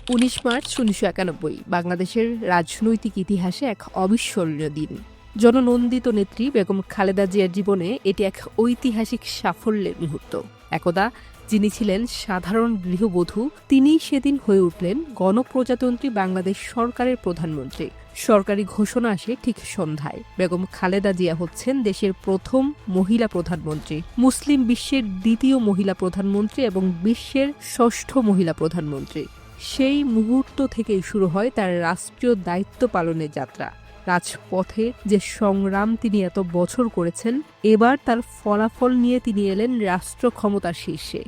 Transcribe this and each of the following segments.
১৯ March ১৯৯১ বাংলাদেশের রাজনৈতিক ইতিহাসে এক অবিস্মরণীয় দিন। জননন্দিত নেত্রী বেগম খালেদা জিয়ার জীবনে এটি এক ঐতিহাসিক সাফল্যের মুহূর্ত। একদা যিনি ছিলেন সাধারণ গৃহবধূ, তিনিই সেদিন হয়ে উঠলেন গণপ্রজাতন্ত্রী বাংলাদেশ সরকারের প্রধানমন্ত্রী। সরকারি ঘোষণা আসে ঠিক সন্ধ্যায়। বেগম খালেদা জিয়া হচ্ছেন দেশের প্রথম মহিলা প্রধানমন্ত্রী, মুসলিম বিশ্বের দ্বিতীয় মহিলা প্রধানমন্ত্রী এবং বিশ্বের ষষ্ঠ মহিলা প্রধানমন্ত্রী। সেই মুহূর্ত থেকেই শুরু হয় তার রাষ্ট্রীয় দায়িত্ব পালনের যাত্রা। রাজপথে যে সংগ্রাম তিনি এত বছর করেছেন, এবার তার ফলাফল নিয়ে তিনি এলেন রাষ্ট্র ক্ষমতার শীর্ষে।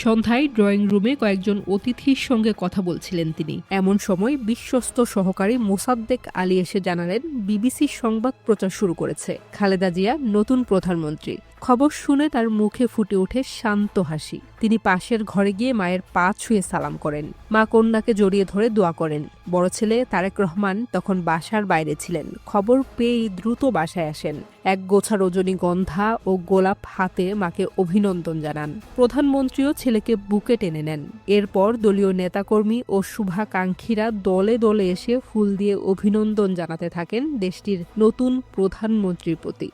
সন্ধ্যায় ড্রয়িং রুমে কয়েকজন অতিথির সঙ্গে কথা বলছিলেন তিনি। এমন সময় বিশ্বস্ত সহকারী মোসাদ্দেক আলী এসে জানালেন, বিবিসির সংবাদ প্রচার শুরু করেছে, খালেদা জিয়া নতুন প্রধানমন্ত্রী। খবর শুনে তার মুখে ফুটে ওঠে শান্ত হাসি। তিনি পাশের ঘরে গিয়ে মায়ের পা ছুঁয়ে সালাম করেন। মা কন্যাকে জড়িয়ে ধরে দোয়া করেন। বড় ছেলে তারেক রহমান তখন বাসার বাইরে ছিলেন। খবর পেয়ে দ্রুত বাসায় আসেন। এক গোছা রজনীগন্ধা ও গোলাপ হাতে মাকে অভিনন্দন জানান। প্রধানমন্ত্রীও ছেলেকে বুকে টেনে নেন। এরপর দলীয় নেতাকর্মী ও শুভাকাঙ্ক্ষীরা দলে দলে এসে ফুল দিয়ে অভিনন্দন জানাতে থাকেন দেশটির নতুন প্রধানমন্ত্রীর প্রতি।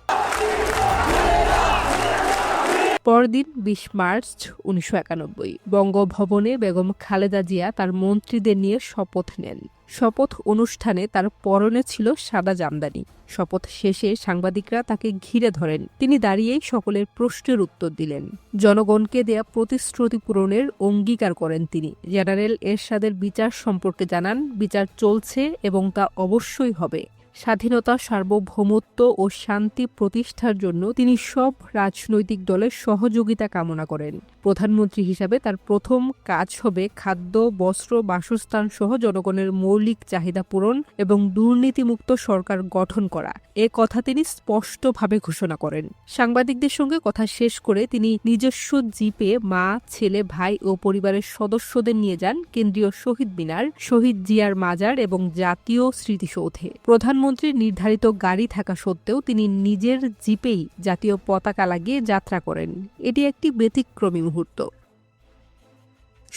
পরদিন ২০ মার্চ ১৯৯১ বঙ্গভবনে বেগম খালেদা জিয়া তার মন্ত্রীদের নিয়ে শপথ নেন। শপথ অনুষ্ঠানে তার পরনে ছিল সাদা জামদানি। শপথ শেষে সাংবাদিকরা তাকে ঘিরে ধরেন। তিনি দাঁড়িয়েই সকলের প্রশ্নের উত্তর দিলেন। জনগণকে দেয়া প্রতিশ্রুতি পূরণের অঙ্গীকার করেন তিনি। জেনারেল এরশাদের বিচার সম্পর্কে জানান, বিচার চলছে এবং তা অবশ্যই হবে। স্বাধীনতা, সার্বভৌমত্ব ও শান্তি প্রতিষ্ঠার জন্য তিনি সব রাজনৈতিক দলের সহযোগিতা কামনা করেন। প্রধানমন্ত্রী হিসাবে তার প্রথম কাজ হবে খাদ্য, বস্ত্র, বাসস্থান সহ জনগণের মৌলিক চাহিদা পূরণ এবং দুর্নীতিমুক্ত সরকার গঠন করা। এ কথা তিনি স্পষ্টভাবে ঘোষণা করেন। সাংবাদিকদের সঙ্গে কথা শেষ করে তিনি নিজস্ব জিপে মা, ছেলে, ভাই ও পরিবারের সদস্যদের নিয়ে যান কেন্দ্রীয় শহীদ মিনার, শহীদ জিয়ার মাজার এবং জাতীয় স্মৃতিসৌধে। প্রধানমন্ত্রীর নির্ধারিত গাড়ি থাকা সত্ত্বেও তিনি নিজের জিপেই জাতীয় পতাকা লাগিয়ে যাত্রা করেন। এটি একটি ব্যতিক্রমী মুহূর্ত।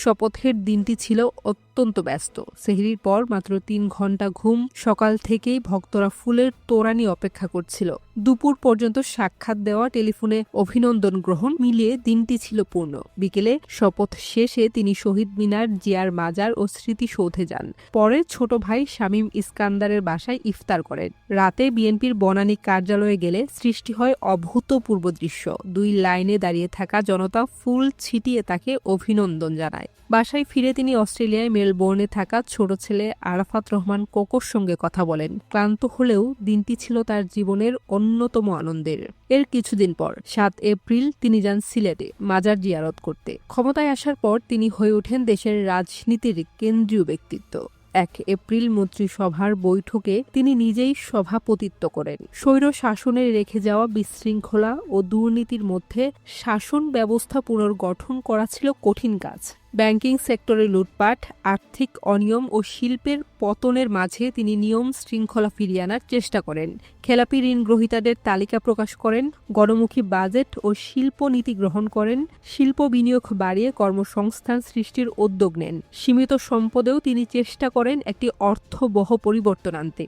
শপথের দিনটি ছিল অত্যন্ত ব্যস্ত। সেহরির পর মাত্র ৩ ঘণ্টা ঘুম। সকাল থেকেই ভক্তরা ফুলের তোড়া নিয়ে অপেক্ষা করছিল। দুপুর পর্যন্ত সাক্ষাৎ দেওয়া, টেলিফোনে অভিনন্দন গ্রহণ মিলিয়ে দিনটি ছিল পূর্ণ। বিকেলে শপথ শেষে তিনি শহীদ মিনার, জিয়ার মাজার ও স্মৃতিসৌধে যান। পরে ছোট ভাই শামীম ইস্কান্দারের বাসায় ইফতার করেন। রাতে বিএনপির বনানী কার্যালয়ে গেলে সৃষ্টি হয় অভূতপূর্ব দৃশ্য। ২ লাইনে দাঁড়িয়ে থাকা জনতা ফুল ছিটিয়ে তাকে অভিনন্দন জানায়। বাসায় ফিরে তিনি অস্ট্রেলিয়ায় মেলবোর্নে থাকা ছোট ছেলে আরাফাত রহমান কোকোর সঙ্গে কথা বলেন। ক্লান্ত হলেও দিনটি ছিল তার জীবনের অন্যতম আনন্দের। এর কিছুদিন পর ৭ এপ্রিল তিনি যান সিলেটে মাজার জিয়ারত করতে। ক্ষমতায় আসার পর তিনি হয়ে ওঠেন দেশের রাজনীতির কেন্দ্রীয় ব্যক্তিত্ব। ১ এপ্রিল মন্ত্রিসভার বৈঠকে তিনি নিজেই সভাপতিত্ব করেন। স্বৈর শাসনে রেখে যাওয়া বিশৃঙ্খলা ও দুর্নীতির মধ্যে শাসন ব্যবস্থা পুনর্গঠন করা ছিল কঠিন কাজ। ব্যাংকিং সেক্টরে লুটপাট, আর্থিক অনিয়ম ও শিল্পের পতনের মাঝে তিনি নিয়ম শৃঙ্খলা ফিরিয়ে আনার চেষ্টা করেন। খেলাপি ঋণ গ্রহীতাদের তালিকা প্রকাশ করেন, গণমুখী বাজেট ও শিল্পনীতি গ্রহণ করেন, শিল্প বিনিয়োগ বাড়িয়ে কর্মসংস্থান সৃষ্টির উদ্যোগ নেন। সীমিত সম্পদেও তিনি চেষ্টা করেন একটি অর্থবহ পরিবর্তন আনতে।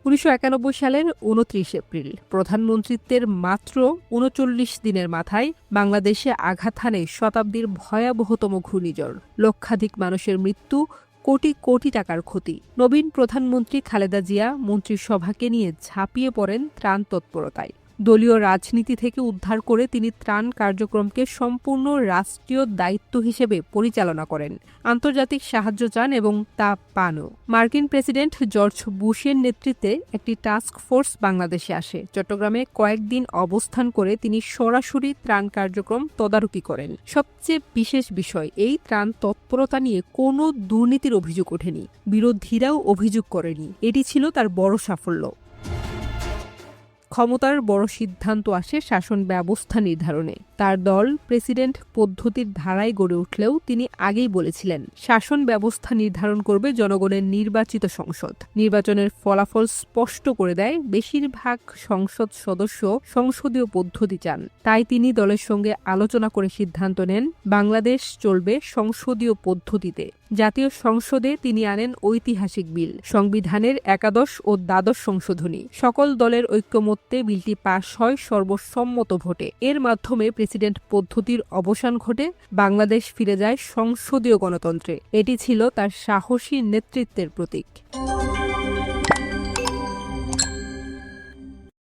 ১৯৯১ সালের ২৯ এপ্রিল প্রধানমন্ত্রীত্বের মাত্র ৩৯ দিনের মাথায় বাংলাদেশে আঘাত হানে শতাব্দীর ভয়াবহতম ঘূর্ণিঝড়। লক্ষাধিক মানুষের মৃত্যু, কোটি কোটি টাকার ক্ষতি। নবীন প্রধানমন্ত্রী খালেদা জিয়া মন্ত্রিসভাকে নিয়ে ঝাঁপিয়ে পড়েন ত্রাণ তৎপরতায়। দলীয় রাজনীতি থেকে উদ্ধার করে তিনি ত্রাণ কার্যক্রমকে সম্পূর্ণ রাষ্ট্রীয় দায়িত্ব হিসেবে পরিচালনা করেন। আন্তর্জাতিক সাহায্য চান এবং তা পানও। মার্কিন প্রেসিডেন্ট জর্জ বুশের নেতৃত্বে একটি টাস্ক ফোর্স বাংলাদেশে আসে। চট্টগ্রামে কয়েকদিন অবস্থান করে তিনি সরাসরি ত্রাণ কার্যক্রম তদারকি করেন। সবচেয়ে বিশেষ বিষয়, এই ত্রাণ তৎপরতা নিয়ে কোনো দুর্নীতির অভিযোগ ওঠেনি, বিরোধীরাও অভিযোগ করেনি। এটি ছিল তার বড় সাফল্য। ক্ষমতার বড় সিদ্ধান্ত আসে শাসন ব্যবস্থা নির্ধারণে। তার দল প্রেসিডেন্ট পদ্ধতির ধারায় গড়ে উঠলেও তিনি আগেই বলেছিলেন, শাসন ব্যবস্থা নির্ধারণ করবে জনগণের নির্বাচিত সংসদ। নির্বাচনের ফলাফল স্পষ্ট করে দেয়, বেশিরভাগ সংসদ সদস্য সংসদীয় পদ্ধতি চান। তাই তিনি দলের সঙ্গে আলোচনা করে সিদ্ধান্ত নেন, বাংলাদেশ চলবে সংসদীয় পদ্ধতিতে। জাতীয় সংসদে তিনি আনেন ঐতিহাসিক বিল, সংবিধানের একাদশ ও দ্বাদশ সংশোধনী। সকল দলের ঐক্যমত্যে বিলটি পাশ হয় সর্বসম্মত ভোটে। এর মাধ্যমে প্রেসিডেন্ট পদ্ধতির অবসান ঘটে, বাংলাদেশ ফিরে যায় সংসদীয় গণতন্ত্রে। এটি ছিল তার সাহসী নেতৃত্বের প্রতীক।